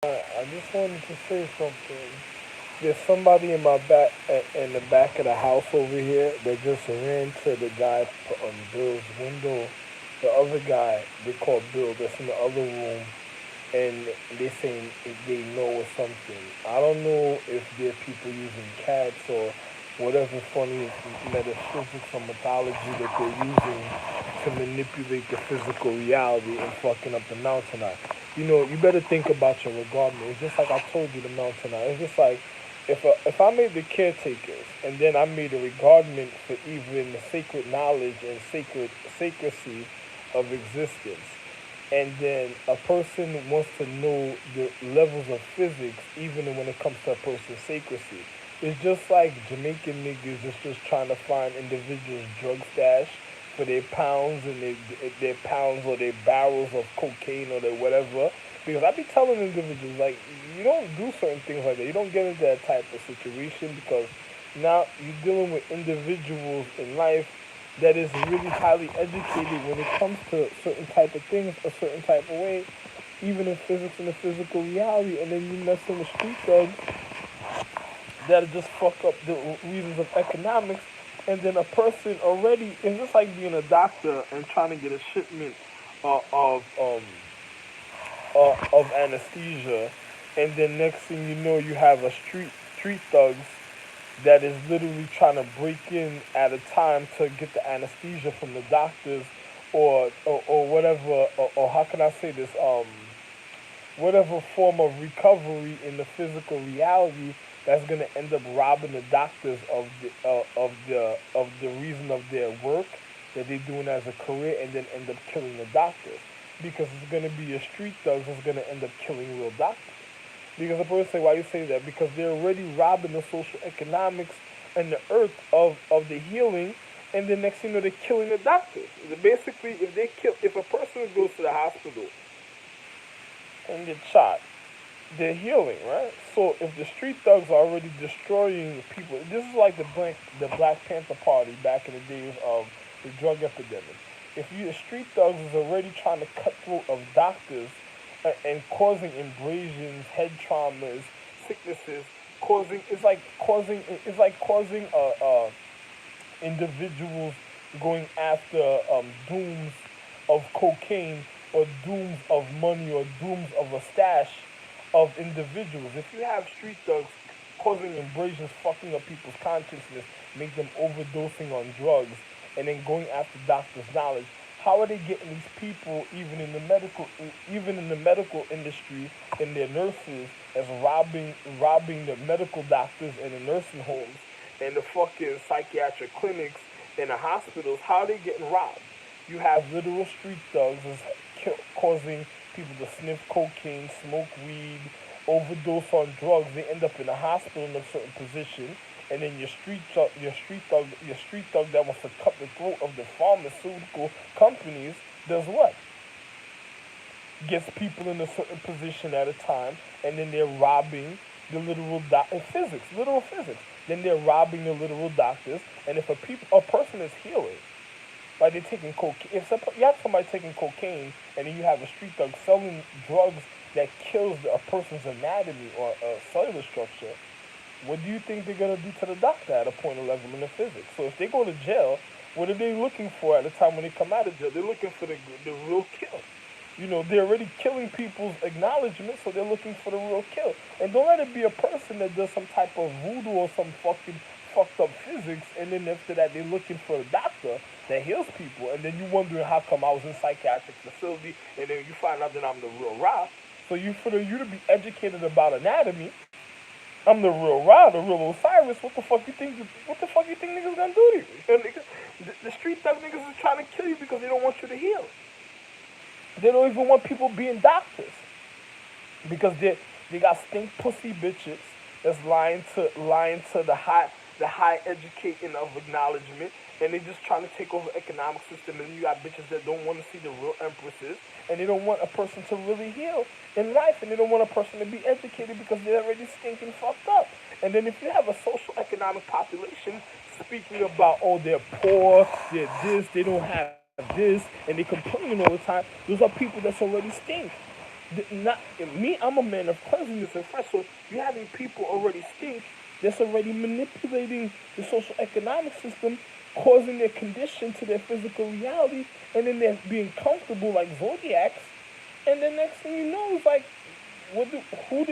I just wanted to say something. There's somebody in the back of the house over here that just ran to the guy on Bill's window. The other guy they call Bill that's in the other room, and they saying they know or something. I don't know if they're people using cats or whatever funny metaphysics or mythology that they're using to manipulate the physical reality and fucking up the mountain eye. You better think about your regardment. It's just like I told you the mountain eye. It's just like if I made the caretakers and then I made a regardment for even the sacred knowledge and sacrecy of existence, and then a person wants to know the levels of physics even when it comes to a person's sacrecy. It's just like Jamaican niggas is just trying to find individuals' drug stash for their pounds and their pounds or their barrels of cocaine or their whatever. Because I be telling individuals like you don't do certain things like that. You don't get into that type of situation because now you're dealing with individuals in life that is really highly educated when it comes to certain type of things a certain type of way, even in physics and the physical reality, and then you messing with street thugs that'll just fuck up the reasons of economics, and then a person already it's just like being a doctor and trying to get a shipment of anesthesia, and then next thing you know you have a street thugs that is literally trying to break in at a time to get the anesthesia from the doctors or whatever or how can I say this whatever form of recovery in the physical reality that's going to end up robbing the doctors of the reason of their work that they're doing as a career and then end up killing the doctors because it's going to be your street thugs that's going to end up killing real doctors. Because the person say, why you say that? Because they're already robbing the social economics and the earth of the healing, and the next thing you know, they're killing the doctors. Basically, if a person goes to the hospital and gets shot, they're healing, right? So if the street thugs are already destroying people, this is like the Black Panther Party back in the days of the drug epidemic. If you the street thugs is already trying to cut throat of doctors and causing abrasions, head traumas, sicknesses, causing it's like causing individuals going after dooms of cocaine or dooms of money or dooms of a stash of individuals. If you have street thugs causing abrasions, fucking up people's consciousness, make them overdosing on drugs, and then going after doctors' knowledge, how are they getting these people even in the medical industry and their nurses as robbing the medical doctors and the nursing homes and the fucking psychiatric clinics and the hospitals? How are they getting robbed? You have literal street thugs causing people to sniff cocaine, smoke weed, overdose on drugs. They end up in a hospital in a certain position, and then your street thug that wants to cut the throat of the pharmaceutical companies does what? Gets people in a certain position at a time, and then they're robbing the literal physics. Then they're robbing the literal doctors, and if a person is healing, like they're taking cocaine. If you have somebody taking cocaine, and then you have a street thug selling drugs that kills a person's anatomy or cellular structure, what do you think they're gonna do to the doctor at a point of level in the physics? So if they go to jail, what are they looking for at the time when they come out of jail? They're looking for the real kill. They're already killing people's acknowledgement, so they're looking for the real kill. And don't let it be a person that does some type of voodoo or some fucking fucked up physics, and then after that they're looking for a doctor that heals people, and then you wondering how come I was in psychiatric facility, and then you find out that I'm the real Ra. So you to be educated about anatomy, I'm the real Ra, the real Osiris. What the fuck you think? What the fuck you think niggas gonna do to you? And the street thug niggas is trying to kill you because they don't want you to heal. They don't even want people being doctors because they got stink pussy bitches that's lying to the high educating of acknowledgement, and they just trying to take over economic system. And you got bitches that don't want to see the real empresses, and they don't want a person to really heal in life, and they don't want a person to be educated because they're already stinking fucked up. And then if you have a social economic population speaking about, oh, they're poor, they're this, they don't have this, and they complaining all the time, those are people that's already stink. Not me. I'm a man of cleanliness and fresh. So you're having people already stink. That's already manipulating the social economic system, causing their condition to their physical reality, and then they're being comfortable like zodiacs. And the next thing you know is like, who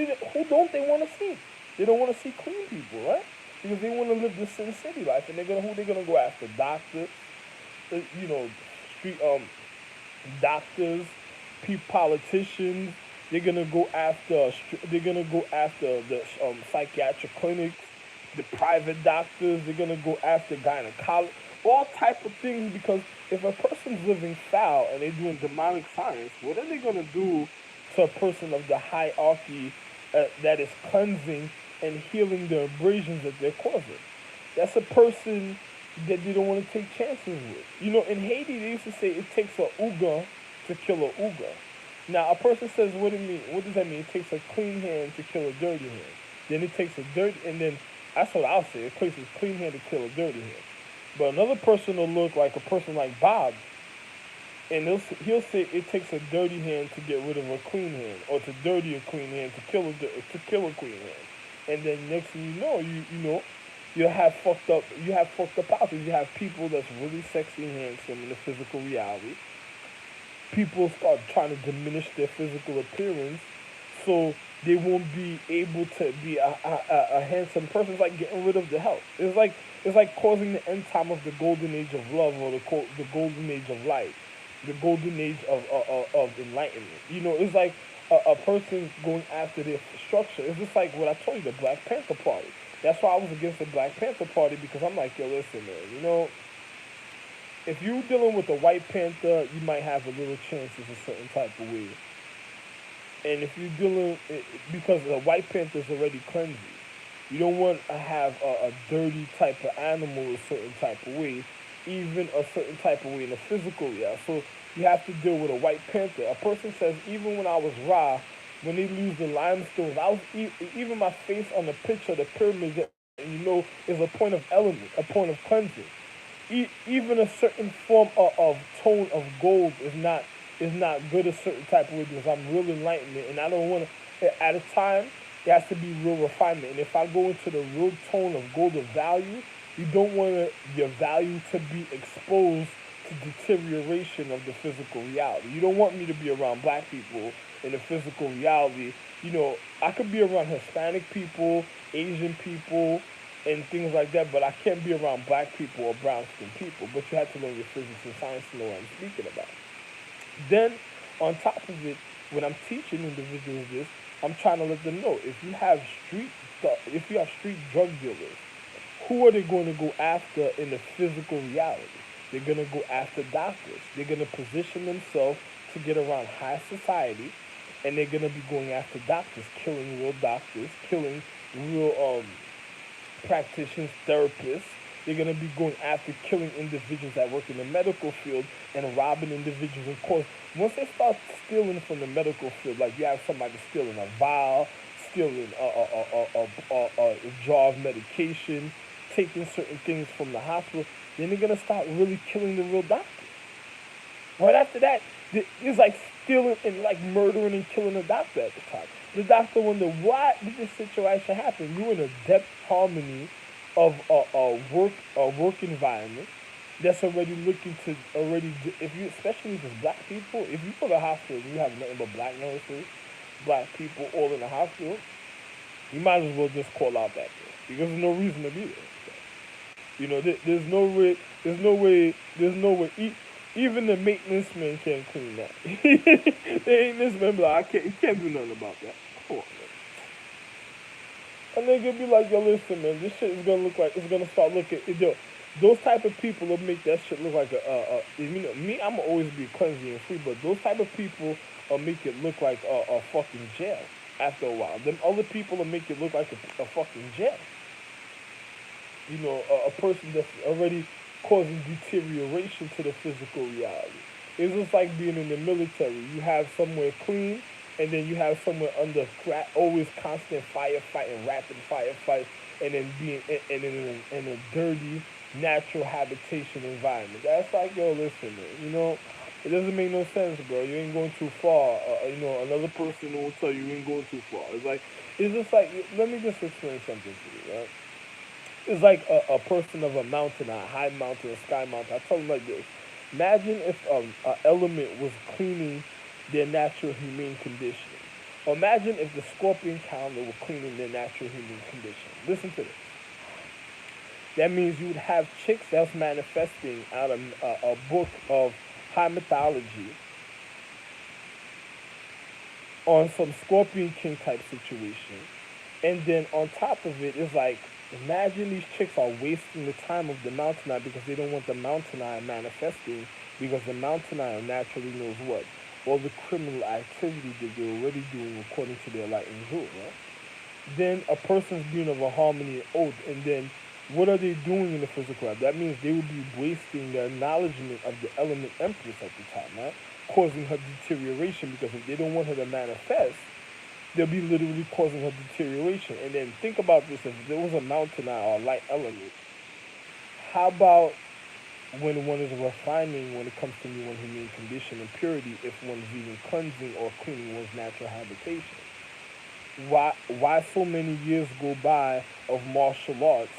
don't they want to see? They don't want to see clean people, right? Because they want to live the Sin City life, and they're gonna go after doctors, you know, street doctors, politicians. They're gonna go after. They're gonna go after the psychiatric clinics, the private doctors. They're gonna go after gynecology, all type of things. Because if a person's living foul and they're doing demonic science, what are they gonna do to a person of the hierarchy that is cleansing and healing the abrasions that they're causing? That's a person that they don't want to take chances with. You know, in Haiti, they used to say it takes a uga to kill a uga. Now, a person says, what do you mean? What does that mean? It takes a clean hand to kill a dirty hand. Then it takes a dirty, and then that's what I'll say. It takes a clean hand to kill a dirty hand. But another person will look like a person like Bob, and he'll say it takes a dirty hand to get rid of a clean hand, or to dirty a clean hand to kill a clean hand. And then next thing you know, you have fucked up outfits. You have people that's really sexy and handsome in the physical reality. People start trying to diminish their physical appearance, so they won't be able to be a handsome person. It's like getting rid of the health. It's like causing the end time of the golden age of love, or the golden age of light, the golden age of enlightenment. You know, it's like a person going after their structure. It's just like what I told you, the Black Panther Party. That's why I was against the Black Panther Party, because I'm like, yo, listen, man, you know, if you're dealing with a White Panther, you might have a little chances a certain type of way. And if you're dealing, because the White Panther is already cleansing, you don't want to have a dirty type of animal a certain type of way, even a certain type of way in the physical, yeah. So you have to deal with a White Panther. A person says, even when I was raw, when they lose the limestones, I was even my face on the picture, the pyramids, you know, is a point of element, a point of cleansing. Even a certain form of tone of gold is not good a certain type of way, because I'm real enlightenment, and I don't want to. At a time, it has to be real refinement. And if I go into the real tone of gold of value, you don't want your value to be exposed to deterioration of the physical reality. You don't want me to be around black people in the physical reality. You know, I could be around Hispanic people, Asian people, and things like that, but I can't be around black people or brown skinned people. But you have to learn your physics and science to know what I'm speaking about. Then, on top of it, when I'm teaching individuals this, I'm trying to let them know, if you have street drug dealers, who are they going to go after in the physical reality? They're going to go after doctors. They're going to position themselves to get around high society, and they're going to be going after doctors, killing real doctors, killing real practitioners, therapists. They're going to be going after killing individuals that work in the medical field and robbing individuals. Of course, once they start stealing from the medical field, like you have somebody stealing a vial, stealing a jar of medication, taking certain things from the hospital, then they're going to start really killing the real doctors. Right after that, it's like stealing and like murdering and killing a doctor at the time. The doctor wonder, why did this situation happen? You're in a depth harmony of a work environment that's already looking to if you, especially if it's black people, if you go to the hospital and you have nothing but black nurses, black people all in the hospital, you might as well just call out that day, because there's no reason to be there. You know, there's no way. Even the maintenance man can't clean that. The maintenance man be like, he can't do nothing about that. Come on, man. And they gonna be like, yo, listen, man, this shit is gonna look like, it's gonna start looking, yo, those type of people will make that shit look like you know, me, I'm always be cleansing and free, but those type of people will make it look like a fucking jail after a while. Them other people will make it look like a fucking jail. You know, a person that's already causing deterioration to the physical reality. It's just like being in the military. You have somewhere clean, and then you have somewhere under always constant firefighting, rapid firefight, and then being in a dirty natural habitation environment. That's like, yo, listen, man, you know, It doesn't make no sense, bro. You ain't going too far. Another person will tell you ain't going too far. It's just like, let me just explain something to you, right? It's like a person of a mountain, a high mountain, a sky mountain. I tell them like this. Imagine if an element was cleaning their natural humane condition. Or imagine if the scorpion calendar were cleaning their natural humane condition. Listen to this. That means you would have chicks that's manifesting out of a book of high mythology on some Scorpion King type situation. And then on top of it, it's like, imagine these chicks are wasting the time of the Mountain Eye because they don't want the Mountain Eye manifesting, because the Mountain Eye naturally knows what? All the criminal activity that they're already doing according to their light and rule, right? Then a person's being of a harmony and oath, and then what are they doing in the physical life? That means they would be wasting the acknowledgement of the element empress at the time, right? Causing her deterioration, because if they don't want her to manifest, they'll be literally causing her deterioration. And then think about this: if there was a mountain or a light element, how about when one is refining when it comes to new and humane condition and purity, if one's even cleansing or cleaning one's natural habitation? Why so many years go by of martial arts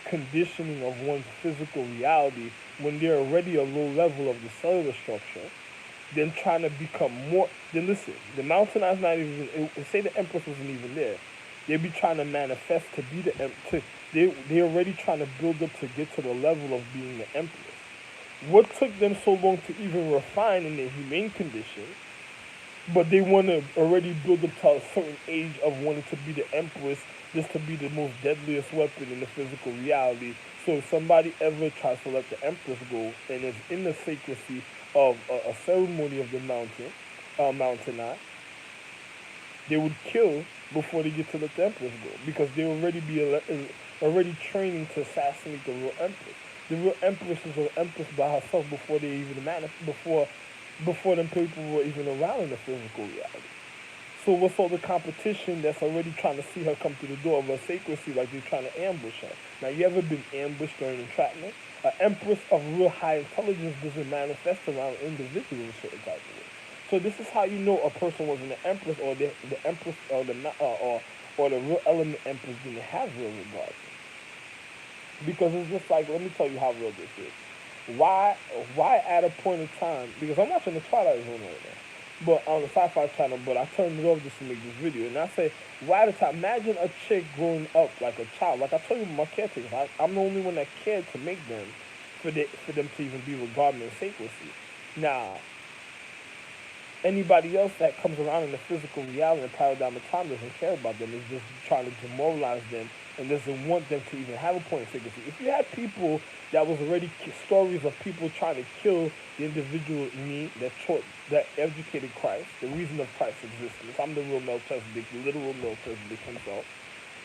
conditioning of one's physical reality when they're already a low level of the cellular structure, then trying to become more? Then listen, the Mountain Eye's not even. Say the Empress wasn't even there. They'd be trying to manifest to be the Empress. They're already trying to build up to get to the level of being the Empress. What took them so long to even refine in their humane condition? But they want to already build up to a certain age of wanting to be the Empress, just to be the most deadliest weapon in the physical reality. So if somebody ever tries to let the Empress go and is in the sacredcy of a ceremony of the Mountain Eye, they would kill before they get to let the Empress go, because they already training to assassinate the real Empress. The real Empress is an Empress by herself before they even before them people were even around in the physical reality. So what's all the competition that's already trying to see her come to the door of her sacredcy, like they're trying to ambush her? Now, you ever been ambushed during entrapment? An empress of real high intelligence doesn't manifest around individuals in a certain type of way. So this is how you know a person wasn't an empress, or the empress, or the real element empress didn't have real regard. Because it's just like, let me tell you how real this is. Why at a point in time, because I'm watching the Twilight Zone right now, but on the Sci-Fi channel, but I turned it off just to make this video, and I say, why at a time, imagine a chick growing up like a child. Like I told you, my caretakers, I'm the only one that cared to make them, for them to even be regarded in sacredcy. Now, anybody else that comes around in the physical reality and paradigm of time doesn't care about them. It's just trying to demoralize them and doesn't want them to even have a point of secrecy. If you had people that was already stories of people trying to kill the individual me that educated Christ, the reason of Christ's existence. I'm the real Melchizedek, the literal Melchizedek himself.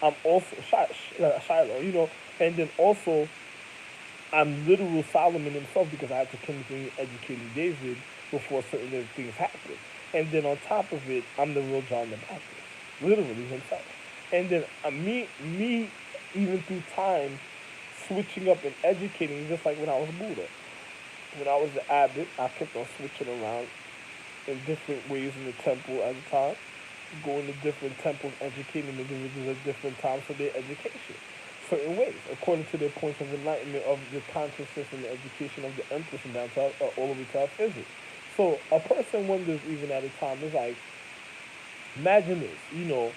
I'm also Shiloh, and then also I'm literal Solomon himself, because I had to continue educating David before certain things happen. And then on top of it, I'm the real John the Baptist, literally himself. And then me, even through time, switching up and educating, just like when I was Buddha. When I was the abbot, I kept on switching around in different ways in the temple at the time, going to different temples, educating individuals at different times for their education. Certain ways, according to their points of enlightenment of the consciousness and the education of the Empress and down to all over to our physics. So a person wonders even at a time, is like, imagine this,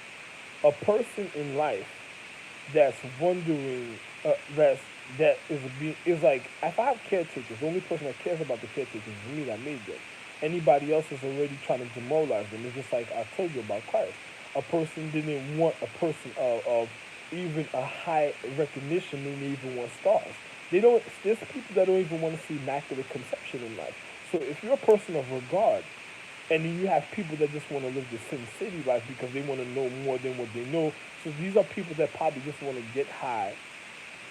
a person in life that's wondering, that is like, if I have caretakers, the only person that cares about the caretakers is me that made them. Anybody else is already trying to demoralize them. It's just like I told you about Christ. A person didn't want a person of even a high recognition, they didn't even want stars. There's people that don't even want to see immaculate conception in life. So if you're a person of regard, and then you have people that just want to live the Sin City life because they want to know more than what they know. So these are people that probably just want to get high,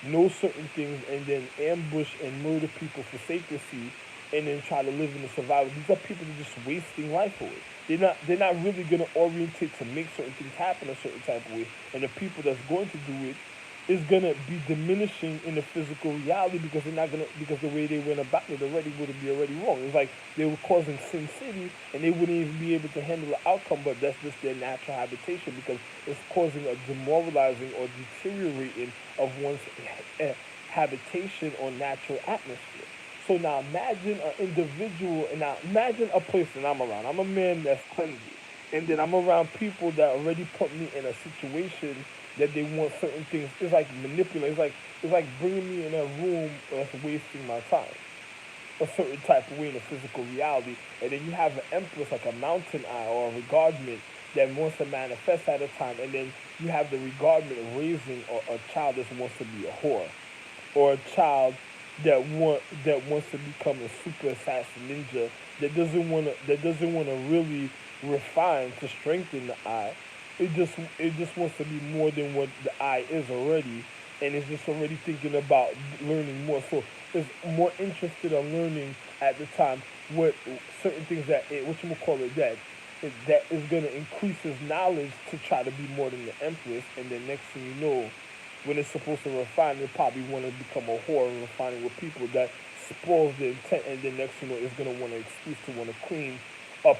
know certain things, and then ambush and murder people for sacredcy, and then try to live in the survival. These are people that are just wasting life away. They're not really going to orientate to make certain things happen a certain type of way. And the people that's going to do it is gonna be diminishing in the physical reality because they're not gonna because the way they went about it already would be already wrong. It's like they were causing Sin City and they wouldn't even be able to handle the outcome, but that's just their natural habitation because it's causing a demoralizing or deteriorating of one's habitation or natural atmosphere. So now imagine an individual, and now imagine a place that I'm around. I'm a man that's cleansy, and then I'm around people that already put me in a situation that they want certain things. It's like manipulate. It's like bringing me in a room that's wasting my time a certain type of way in a physical reality, and then you have an empress like a mountain eye or a regardment that wants to manifest at a time, and then you have the regardment raising a child that wants to be a whore, or a child that wants to become a super assassin ninja that doesn't want to really refine to strengthen the eye. It just wants to be more than what the eye is already, and it's just already thinking about learning more. So it's more interested in learning at the time what certain things what you call it that is gonna increase his knowledge to try to be more than the empress, and then next thing you know, when it's supposed to refine, they probably want to become a whore and refining with people that spoils the intent, and then next thing you know, it's gonna want an excuse to want to clean up.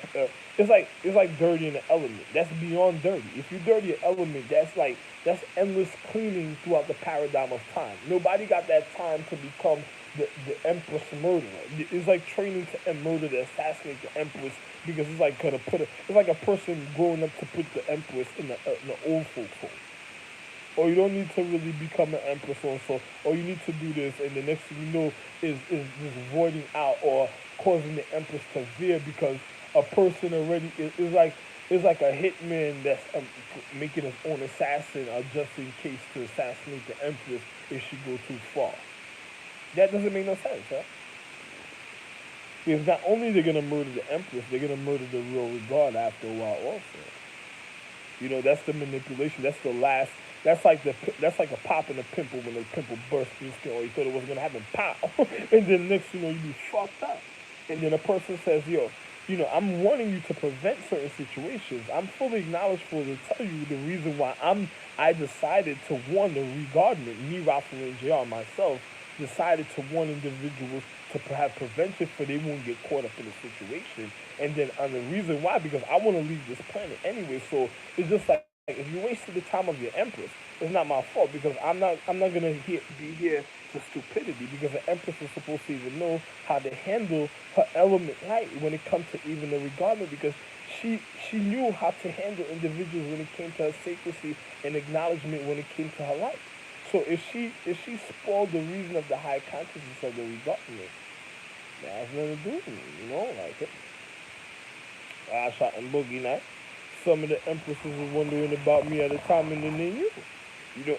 It's like dirty in the element. That's beyond dirty. If you dirty an element, that's endless cleaning throughout the paradigm of time. Nobody got that time to become the empress murderer. It's like training to murder to assassinate the empress because it's like gonna it's like a person growing up to put the empress in the old folks home. Or you don't need to really become an empress or so, or you need to do this, and the next thing you know is just voiding out or causing the empress to veer because a person already is like a hitman that's making his own assassin just in case to assassinate the empress if she go too far. That doesn't make no sense, huh? Because not only they're gonna murder the empress, they're gonna murder the real regard after a while also. That's the manipulation. That's the last. That's like a pop in a pimple when the pimple bursts through the skin, or you thought it wasn't gonna happen, pow, and then next you know you be fucked up, and then a person says, yo, I'm warning you to prevent certain situations. I'm fully acknowledgeful to tell you the reason why I decided to warn the regardment, me, Rafa, and JR, myself, decided to warn individuals to have prevention for they won't get caught up in the situation. And then the reason why, because I want to leave this planet anyway. So it's just like if you wasted the time of your empress, it's not my fault because I'm not gonna be here for stupidity because the empress is supposed to even know how to handle her element right when it comes to even the regardment because she knew how to handle individuals when it came to her sacredcy and acknowledgement when it came to her life. So if she spoiled the reason of the high consciousness of the regardment, that has nothing to do with me, like I shot in Boogie Night. Some of the empresses were wondering about me at the time, and then they knew.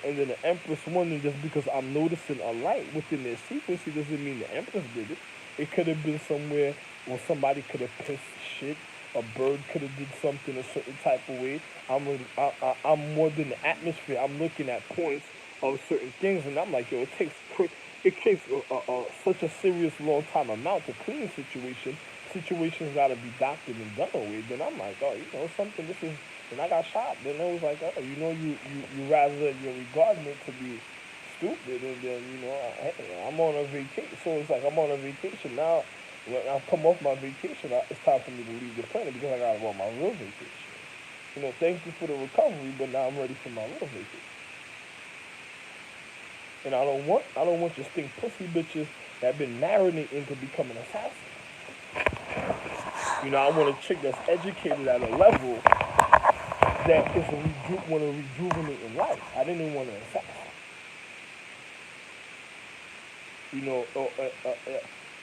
And then the empress wondering just because I'm noticing a light within their sequence doesn't mean the empress did it. It could have been somewhere where somebody could have pissed shit. A bird could have did something a certain type of way. I'm more than the atmosphere. I'm looking at points of certain things, and I'm like, yo, it takes such a serious long time amount to clean a situation. Situations got to be doctored and done with. Then I'm like, oh, something. This is. And I got shot. Then I was like, oh, you rather your regardment to be stupid, and then I'm on a vacation. So it's like I'm on a vacation now. When I come off my vacation, it's time for me to leave the planet because I gotta go on my real vacation. Thank you for the recovery, but now I'm ready for my real vacation. And I don't want your stink pussy bitches that have been marinating into becoming an assassin. I want a chick that's educated at a level that is want to rejuvenate in life. I didn't even want to assassin. You know,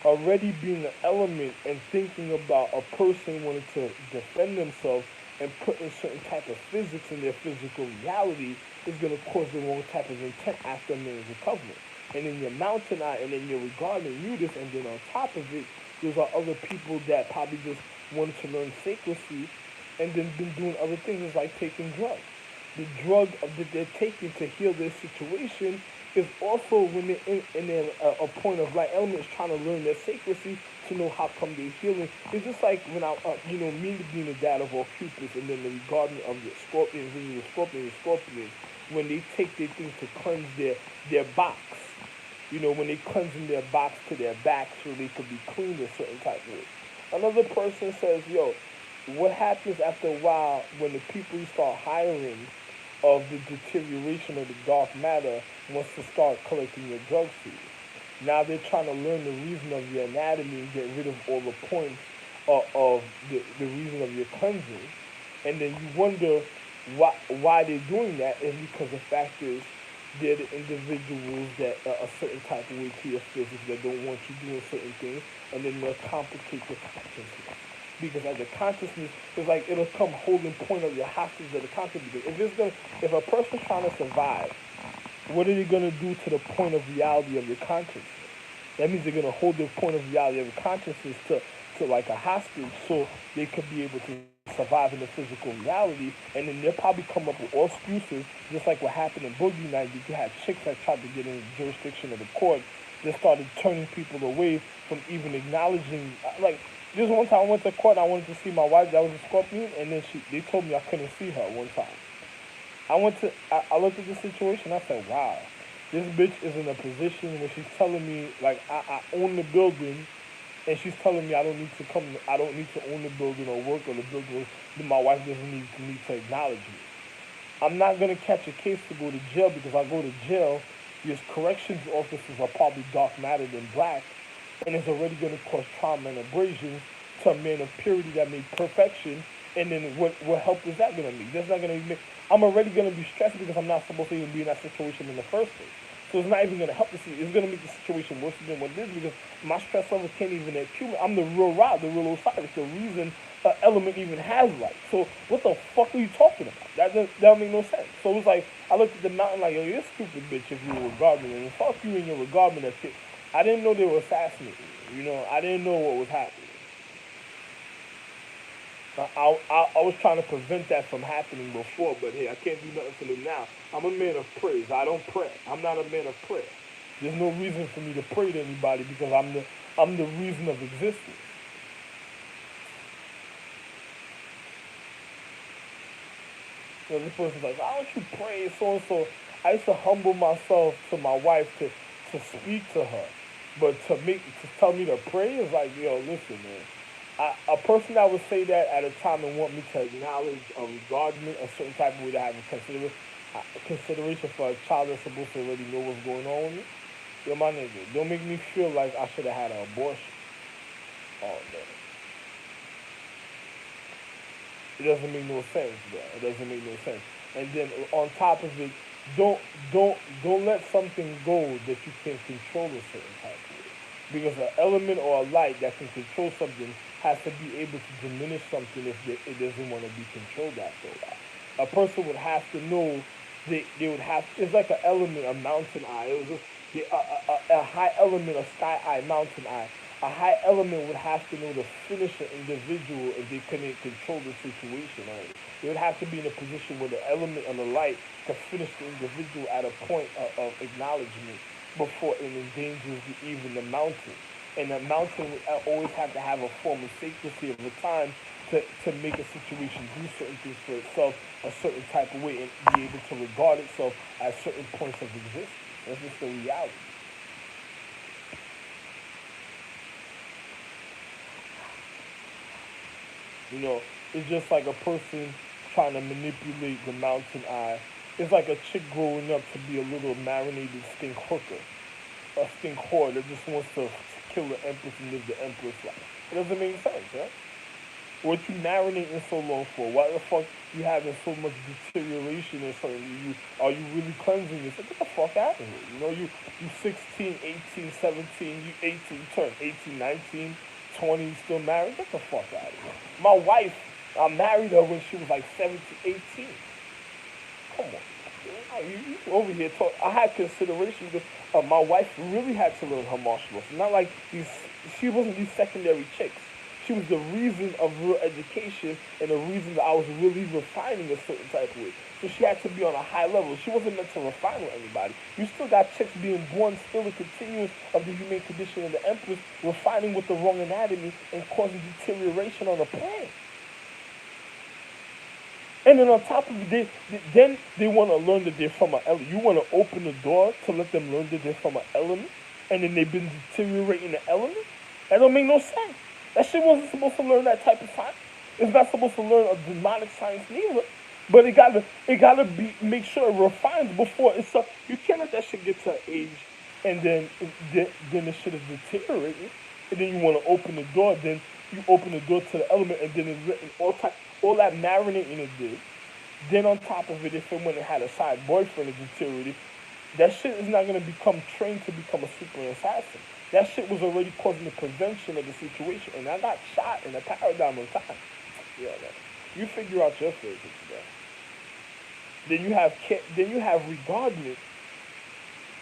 already being an element and thinking about a person wanting to defend themselves and putting certain type of physics in their physical reality is going to cause the wrong type of intent after a man's recovery. And then your mountain eye, and then you're regarding you this, and then on top of it, there's other people that probably just wanted to learn sacredcy and then been doing other things. It's like taking drugs. The drug that they're taking to heal their situation is also when they're in a point of light elements trying to learn their sacredcy to know how come they're healing. It's just like when me being the dad of all Cupids and then the regarding of the scorpions, when you were scorpions, when they take their things to cleanse their box. You know, when they cleansing their box to their back so they could be cleaned a certain type of way. Another person says, yo, what happens after a while when the people you start hiring of the deterioration of the dark matter wants to start collecting your drug fees? Now they're trying to learn the reason of your anatomy and get rid of all the points of the reason of your cleansing. And then you wonder why they're doing that, and because the fact is they're the individuals that are a certain type of way to your physics that don't want you doing certain things, and then they'll complicate your consciousness. Because as a consciousness, it's like it'll come holding point of your hostage of the consciousness. Because if a person's trying to survive, what are they gonna do to the point of reality of your consciousness? That means they're gonna hold the point of reality of your consciousness to like a hostage, so they could be able to survive in the physical reality, and then they'll probably come up with all excuses, just like what happened in Boogie Nights. You had chicks that tried to get in the jurisdiction of the court, that started turning people away from even acknowledging, like, this one time I went to court, I wanted to see my wife that was a Scorpion, and then they told me I couldn't see her one time. I looked at the situation, I said, wow, this bitch is in a position where she's telling me, like, I own the building, and she's telling me I don't need to own the building or work on the building, that my wife doesn't need to acknowledge me. I'm not going to catch a case to go to jail, because I go to jail, your corrections officers are probably dark mattered than black, and it's already going to cause trauma and abrasions to a man of purity that made perfection, and then what help is that going to make? That's not going to make, I'm already going to be stressed because I'm not supposed to even be in that situation in the first place. So it's not even going to help the situation. It's going to make the situation worse than what it is, because my stress level can't even accumulate. I'm the real rod, the real Osiris, the reason an element even has life. So what the fuck are you talking about? That don't make no sense. So it's like, I looked at the mountain like, yo, you're a stupid bitch if you were regarding it. And fuck you and your regardment of shit. I didn't know they were assassinating me. You know, I didn't know what was happening. I was trying to prevent that from happening before, but hey, I can't do nothing for them now. I'm a man of praise. I don't pray. I'm not a man of prayer. There's no reason for me to pray to anybody, because I'm the reason of existence. So this person's like, why don't you pray so and so? I used to humble myself to my wife to speak to her, but to tell me to pray is like, yo, listen, man. A person that would say that at a time and want me to acknowledge or regard me a certain type of way to have a consideration for a child that's supposed to already know what's going on with me. Yo, my nigga, don't make me feel like I should have had an abortion. Oh, man. It doesn't make no sense, bro. It doesn't make no sense. And then on top of it, don't let something go that you can't control a certain type of way. Because an element or a light that can control something has to be able to diminish something if it doesn't want to be controlled after a while. A person would have to know, they would have, it's like an element, a mountain eye. It was just a high element, a sky eye, mountain eye. A high element would have to know to finish an individual if they couldn't control the situation already. They would have to be in a position where the element and the light could finish the individual at a point of acknowledgement before it endangers even the mountain. And the mountain would always have to have a form of sacredcy of the time to make a situation do certain things for itself a certain type of way and be able to regard itself at certain points of existence. That's just the reality. You know, it's just like a person trying to manipulate the mountain eye. It's like a chick growing up to be a little marinated stink hooker, a stink whore that just wants to kill the empress and live the empress life. It doesn't make sense, huh? What you marinating so long for? Why the fuck you having so much deterioration and something? Are you really cleansing yourself? Get the fuck out of here. You know, you 16, 18, 17, you 18, you turn 18, 19, 20, you still married? Get the fuck out of here. My wife, I married her when she was like 17, 18. Come on. You over here talk. I had consideration because my wife really had to learn her martial arts. Not like she wasn't these secondary chicks. She was the reason of real education and the reason that I was really refining a certain type of way. So she had to be on a high level. She wasn't meant to refine with anybody. You still got chicks being born still a continuous of the humane condition of the empress, refining with the wrong anatomy and causing deterioration on the planet. And then on top of it, then they want to learn that they're from an element. You want to open the door to let them learn that they're from an element, and then they've been deteriorating the element. That don't make no sense. That shit wasn't supposed to learn that type of science. It's not supposed to learn a demonic science neither. But it gotta be make sure it refines before it's up. You can't let that shit get to an age, and then the shit is deteriorating, and then you want to open the door. Then you open the door to the element, and then it's written all that marinating it did. Then on top of it, if it went and had a side boyfriend and deteriorated, that shit is not gonna become trained to become a super assassin. That shit was already causing the prevention of the situation, and I got shot in a paradigm of time. Yeah, man. You figure out your physics, man. Then you have regardless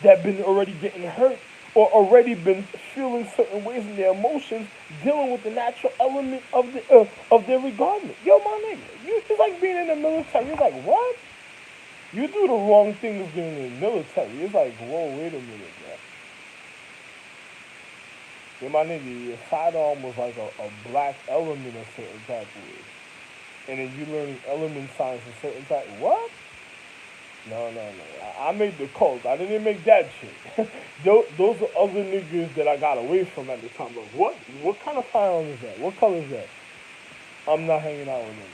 that been already getting hurt or already been feeling certain ways in their emotions, dealing with the natural element of their regardless. Yo, my nigga, it's like being in the military. It's like what? You do the wrong things being in the military. It's like, whoa, wait a minute, man. Yeah, my nigga, your sidearm was like a black element a certain type of way. And then you learning element science a certain type. What? No, no, no. I made the cult. I didn't make that shit. Those are other niggas that I got away from at the time. Like, what? What kind of firearm is that? What color is that? I'm not hanging out with them.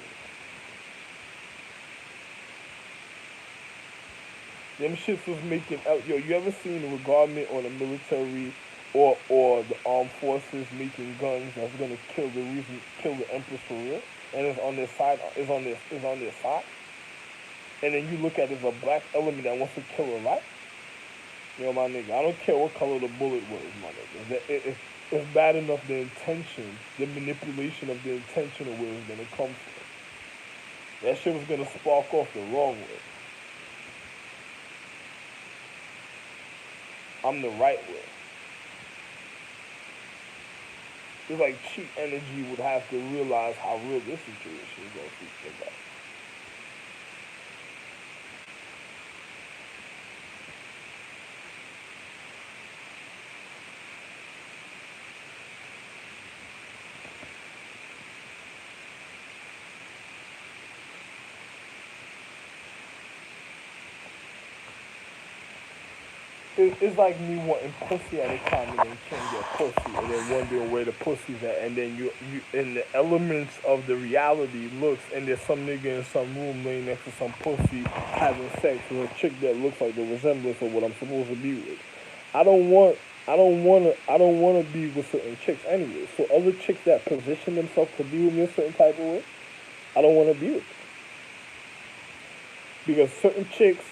Them shits was making out. Yo, you ever seen the regardment or the military or the armed forces making guns that's gonna kill the empress for real? And it's on their side. It's on their side. And then you look at it as a black element that wants to kill a life. You know, my nigga, I don't care what color the bullet was, my nigga. It's bad enough the intention, the manipulation of the intention of where it's gonna come from. That shit was gonna spark off the wrong way. I'm the right way. It's like cheap energy would have to realize how real this situation is gonna be about. It's like me wanting pussy at a time and then can't get pussy, and then wondering where the pussy's at, and then you in the elements of the reality looks, and there's some nigga in some room laying next to some pussy having sex with a chick that looks like the resemblance of what I'm supposed to be with. I don't want. I don't wanna be with certain chicks anyway. So other chicks that position themselves to be with me a certain type of way, I don't wanna be with them. Because certain chicks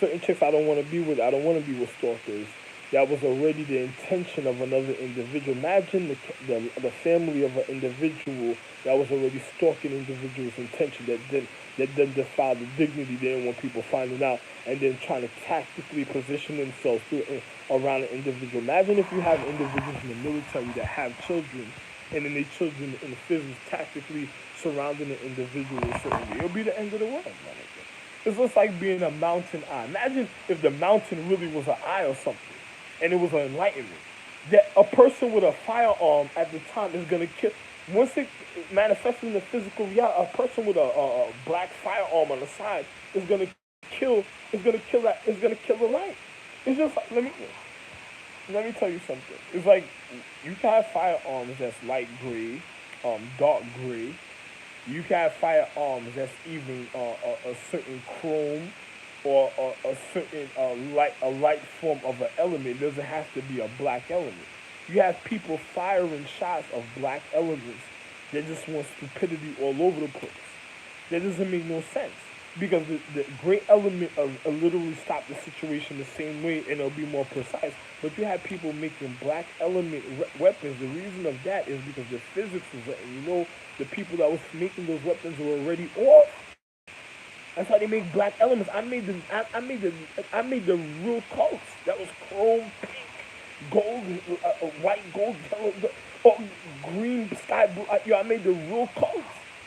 I don't want to be with. I don't want to be with stalkers. That was already the intention of another individual. Imagine the family of an individual that was already stalking individual's intention that then defiled the dignity. They didn't want people finding out, and then trying to tactically position themselves around an individual. Imagine if you have individuals in the military that have children, and then their children in the physics tactically surrounding the individual in a certain way. It'll be the end of the world, man. It's just like being a mountain eye. Imagine if the mountain really was an eye or something, and it was an enlightenment. That a person with a firearm at the time is gonna kill. Once it manifests in the physical reality, a person with a black firearm on the side is gonna kill. Is gonna kill that. Is gonna kill the light. It's just like, let me tell you something. It's like you can have firearms that's light gray, dark gray. You can have firearms that's even a certain chrome or a certain light form of an element. It doesn't have to be a black element. You have people firing shots of black elements that just want stupidity all over the place. That doesn't make no sense. Because the gray element of literally stop the situation the same way and it'll be more precise. But you have people making black element weapons. The reason of that is because the physics is letting you know the people that was making those weapons were already off. That's how they make black elements. I made the real colors. That was chrome, pink, gold, white, gold, yellow, green, sky blue. I made the real colors.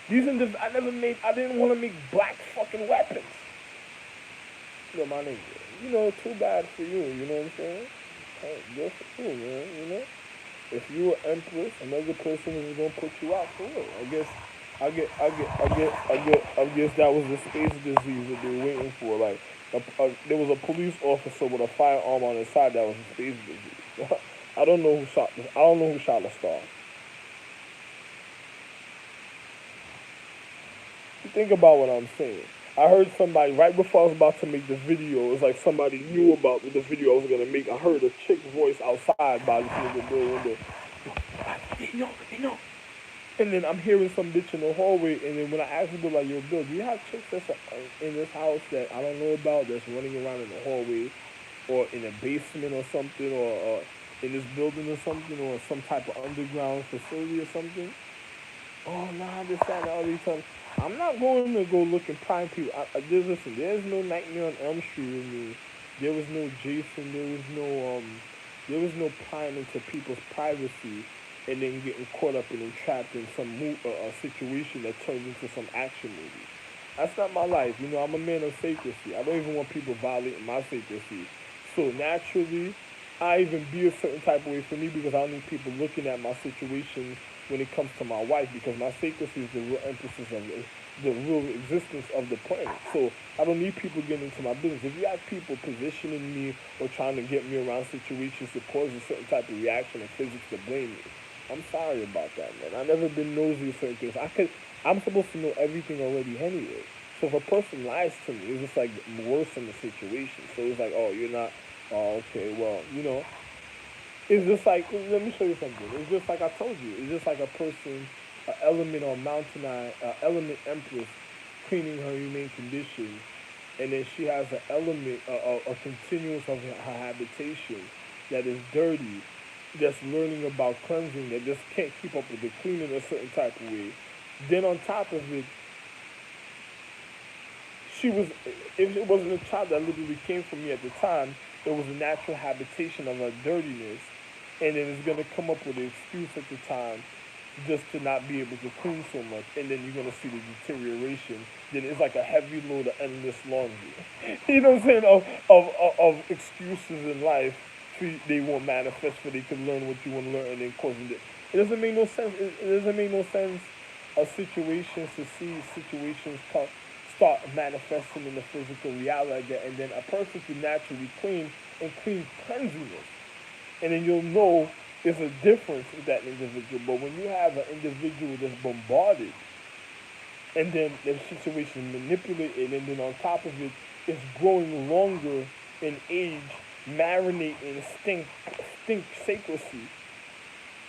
I didn't want to make black fucking weapons. You know, my nigga. Too bad for you. You know what I'm saying? Good for you, man. If you were empress, another person was gonna put you out for real. I guess that was the space disease that they were waiting for. Like, there was a police officer with a firearm on his side that was a space disease. I don't know who shot this. I don't know who shot the star. Think about what I'm saying. I heard somebody right before I was about to make the video. It was like somebody knew about the video I was gonna make. I heard a chick's voice outside by this nigga door window. They know. And then I'm hearing some bitch in the hallway, and then when I asked her, like, yo, Bill, do you have chicks that's in this house that I don't know about that's running around in the hallway or in a basement or something or in this building or something or some type of underground facility or something? Oh, nah, this, that, and all these times. I'm not going to go look and prime people. Listen, there's no Nightmare on Elm Street with me. There was no Jason. There was no prying into people's privacy and then getting caught up and entrapped in some situation that turns into some action movie. That's not my life. You know, I'm a man of secrecy. I don't even want people violating my secrecy. So naturally, I even be a certain type of way for me because I don't need people looking at my situations when it comes to my wife because my secrecy is the real emphasis of the real existence of the planet. So I don't need people getting into my business. If you have people positioning me or trying to get me around situations to cause a certain type of reaction or physics to blame me, I'm sorry about that, man. I've never been nosy with certain things. I'm supposed to know everything already anyway. So if a person lies to me, it's just like worse in the situation. So it's like, oh, you're not. Oh, okay. Well, it's just like, let me show you something. It's just like I told you. It's just like a person, an element on Mountain Eye, element Empress, cleaning her humane condition, and then she has an element, a continuous of her habitation that is dirty, that's learning about cleansing, that just can't keep up with the cleaning a certain type of way. Then on top of it, she was, if it wasn't a child that literally came from me at the time, it was a natural habitation of her dirtiness, and then it's gonna come up with an excuse at the time just to not be able to clean so much, and then you're gonna see the deterioration. Then it's like a heavy load of endless laundry. You know what I'm saying? Of excuses in life, they won't manifest, for they can learn what you want to learn, and then causing it. It doesn't make no sense. It doesn't make no sense of situations to see situations come start manifesting in the physical reality, and then a person can naturally clean and clean cleanliness, and then you'll know there's a difference with that individual. But when you have an individual that's bombarded, and then the situation is manipulated, and then on top of it, it's growing longer in age, marinate in stink secrecy,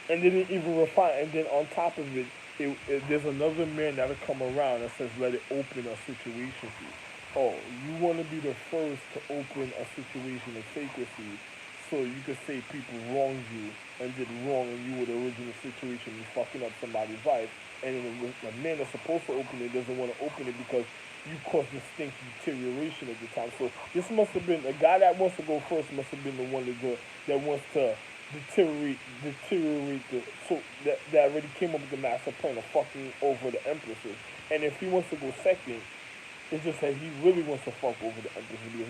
and then it even refine, and then on top of it, there's another man that'll come around and says, let it open a situation for you. Oh, you want to be the first to open a situation of secrecy so you could say people wronged you and did wrong and you were the original situation, you fucking up somebody's life, and then the man that's supposed to open it doesn't want to open it because you caused distinct deterioration at the time. So this must have been a guy that wants to go first. Must have been the one that wants to deteriorate the, so that already came up with the master plan of fucking over the empresses. And if he wants to go second, it's just that he really wants to fuck over the empresses because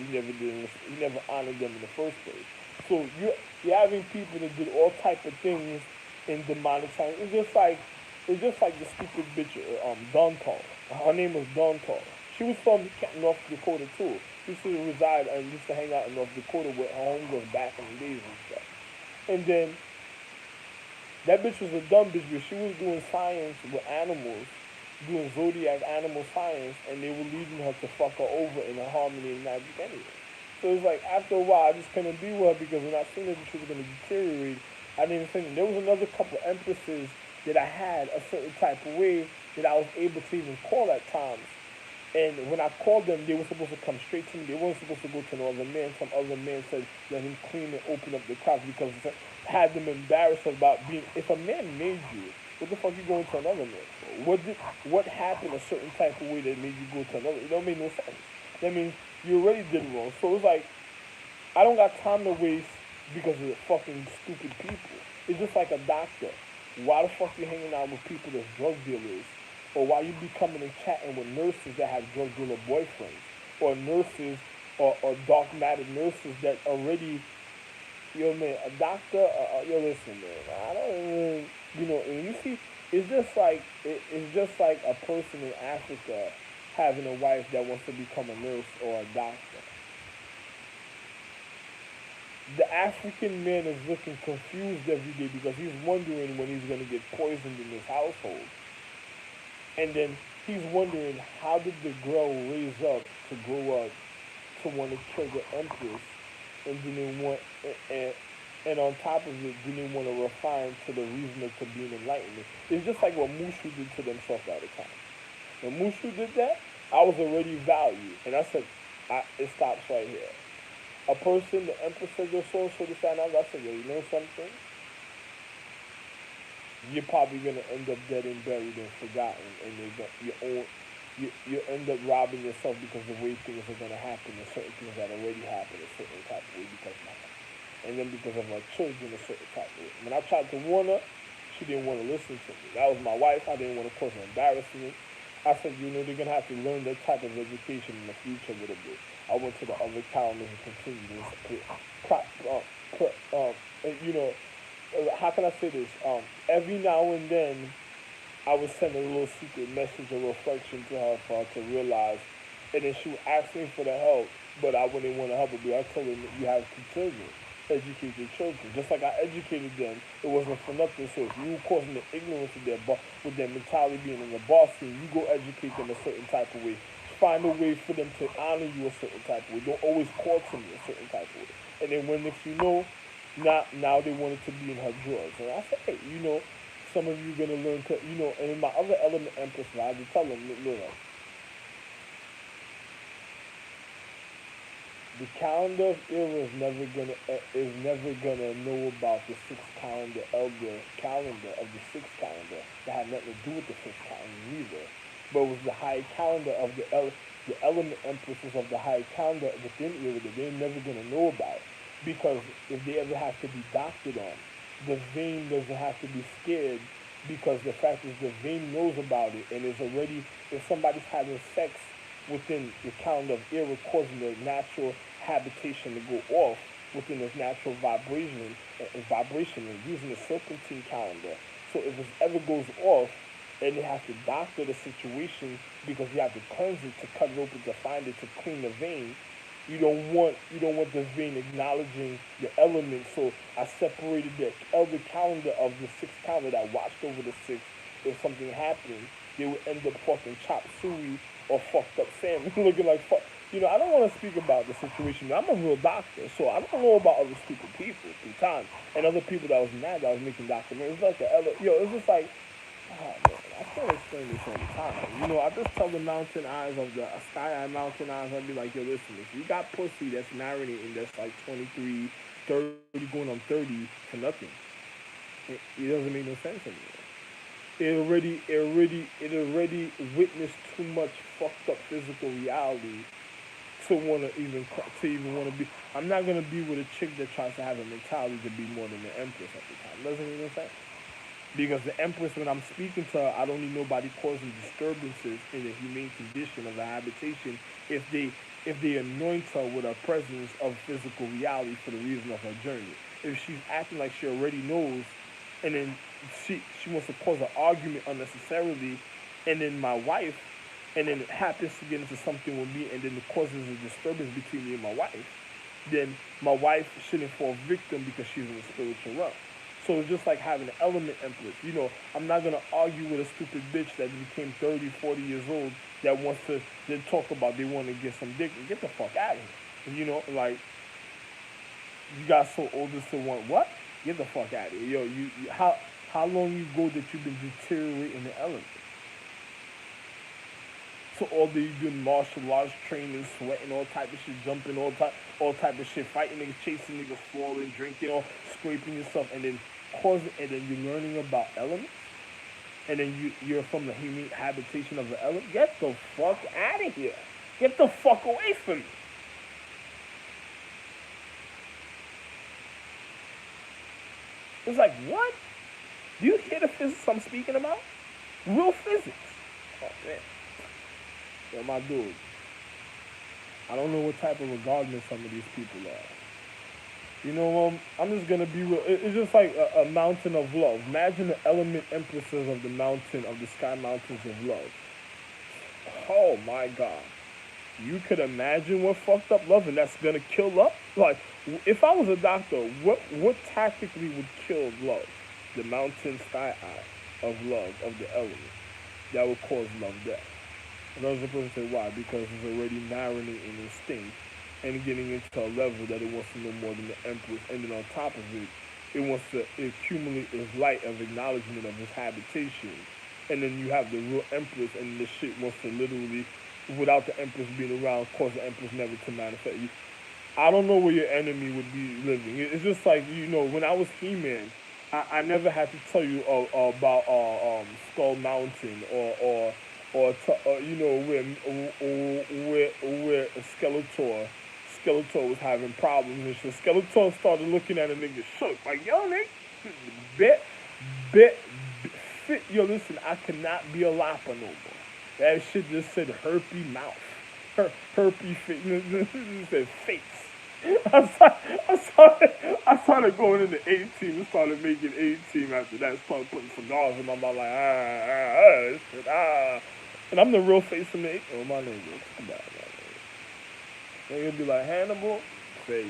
he never honored them in the first place. So you're having people that did all type of things in demonic time. It's just like the stupid bitch, Dawn Tall. Her name was Dawn Tall. She was from North Dakota too. She used to reside and used to hang out in North Dakota with her homegirls back in the days and stuff. And then that bitch was a dumb bitch, but she was doing science with animals, doing zodiac animal science, and they were leading her to fuck her over in a harmony and magic anyway. So it's like after a while, I just couldn't be with her because when I seen that she was gonna deteriorate, I didn't think there was another couple empresses that I had a certain type of way that I was able to even call at times. And when I called them, they were supposed to come straight to me. They weren't supposed to go to no other man. Some other man said, let him clean and open up the crops because it had them embarrassed about being. If a man made you, what the fuck you going to another man for? What happened a certain type of way that made you go to another? It don't make no sense. That means you already did wrong. So it's like, I don't got time to waste because of the fucking stupid people. It's just like a doctor. Why the fuck you hanging out with people that's drug dealers? Or why you be coming and chatting with nurses that have drug dealer boyfriends, or nurses, or dogmatic nurses that already, yo man, a doctor, yo listen man, I don't, and it's just like a person in Africa having a wife that wants to become a nurse or a doctor. The African man is looking confused every day because he's wondering when he's going to get poisoned in his household. And then he's wondering how did the girl raise up to grow up to want to kill the empress and didn't want and, and on top of it didn't want to refine to the reason of to being enlightened. It's just like what Mushu did to themselves at the time. When Mushu did that, I was already valued, and I said, it stops right here. A person, the empress said your soul, so this and that. I said, yo, you know something? You're probably gonna end up dead and buried and forgotten, and you end up robbing yourself because the way things are gonna happen, and certain things that already happened a certain type of way because of my mom. And then because of our children a certain type of way. When I tried to warn her, she didn't want to listen to me. That was my wife. I didn't want to cause her embarrassment. I said, you know, they're gonna have to learn that type of education in the future a little bit. I went to the other calendars and continued this. You know, how can I say this? Every now and then, I would send a little secret message or reflection to her for her to realize, and then she would ask me for the help, but I wouldn't want to help her because I told her you have two children. Educate your children. Just like I educated them, it wasn't for nothing. So if you causing the ignorance with their mentality being in the boss scene, you go educate them a certain type of way. Find a way for them to honor you a certain type of way. Don't always call to me a certain type of way. And then when next you know, now they wanted to be in her drawers. And I said, hey, you know, some of you gonna learn to, you know, and in my other element empress, I had to tell them, look, the calendar of era is never gonna know about the sixth calendar elder calendar of the sixth calendar that had nothing to do with the fifth calendar either. But it was the high calendar of the element empresses of the high calendar within era that they're never gonna know about. Because if they ever have to be doctored on, the vein doesn't have to be scared because the fact is the vein knows about it and is already if somebody's having sex within the calendar of era causing the natural habitation to go off within this natural vibration and using the serpentine calendar. So if it ever goes off and they have to doctor the situation because you have to cleanse it to cut it open to find it to clean the vein. You don't want the vein acknowledging the elements. So I separated the elder calendar of the sixth calendar that watched over the sixth. If something happened, they would end up fucking chop suey or fucked up Sam looking like fuck. You know, I don't want to speak about the situation. I'm a real doctor, so I don't know about other stupid people through time and other people that was mad that I was making documentaries. It's like it's just like, oh man, I can't explain this all the time. You know, I just tell the mountain eyes of the sky eye mountain eyes. I'd be like, yo, listen, if you got pussy that's marinating that's like 23, 30, going on 30 for nothing, it doesn't make no sense anymore. It already witnessed too much fucked up physical reality to even want to be. I'm not gonna be with a chick that tries to have a mentality to be more than the empress at the time. Doesn't make no sense. Because the empress, when I'm speaking to her, I don't need nobody causing disturbances in the humane condition of the habitation if they anoint her with a presence of physical reality for the reason of her journey. If she's acting like she already knows, and then she wants to cause an argument unnecessarily, and then my wife, and then it happens to get into something with me, and then it causes a disturbance between me and my wife, then my wife shouldn't fall victim because she's in the spiritual realm. So it's just like having an element empress. You know, I'm not going to argue with a stupid bitch that became 30, 40 years old that wants to then talk about they want to get some dick and get the fuck out of here. And, you know, like, you got so old as to want what? Get the fuck out of here. Yo, how long you go that you've been deteriorating the element? So all day you doing martial arts training, sweating, all type of shit, jumping, all type of shit, fighting niggas, chasing niggas, falling, drinking, or scraping yourself, and then and then you're learning about elements, and then you're from the habitation of the element. Get the fuck out of here. Get the fuck away from me. It's like, what? Do you hear the physics I'm speaking about? Real physics. Oh man. Yo, my dude. I don't know what type of regardless some of these people are. You know, I'm just gonna be real. It's just like a mountain of love. Imagine the element empresses of the mountain of the sky mountains of love. Oh my God. You could imagine what fucked up love and that's gonna kill love? Like, if I was a doctor, what tactically would kill love? The mountain sky eye of love, of the element. That would cause love death. Another person say why? Because it's already marinating instinct and getting into a level that it wants to know more than the empress. And then on top of it, it wants to accumulate its light of acknowledgement of its habitation. And then you have the real empress, and the shit wants to literally, without the empress being around, cause the empress never to manifest. I don't know where your enemy would be living. It's just like, when I was He-Man, I never had to tell you about Skull Mountain or where Skeletor was having problems and shit. Skeletor started looking at a nigga shook like, yo nigga, bet bet fit. Yo, listen, I cannot be a lapa no more. That shit just said herpy mouth. Herpy face. It said face. I started, I started, I started going into 18 and started making 18 after that. Started putting cigars in my mouth like, shit, ah. And I'm the real face of me. Oh, my nigga. Come on, my nigga. Nigga be like, Hannibal, face.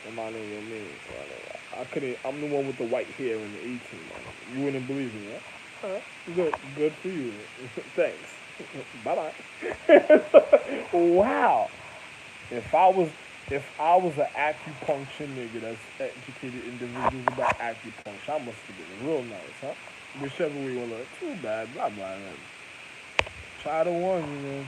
Oh, my nigga, me. I couldn't, I'm the one with the white hair in the 18, man. You wouldn't believe me, huh? Alright, good for you. Thanks. Bye-bye. Wow. If I was an acupuncture nigga that's educated individuals about acupuncture, I must have been real nice, huh? Whichever way you want to look. Too bad, blah blah. Try the one,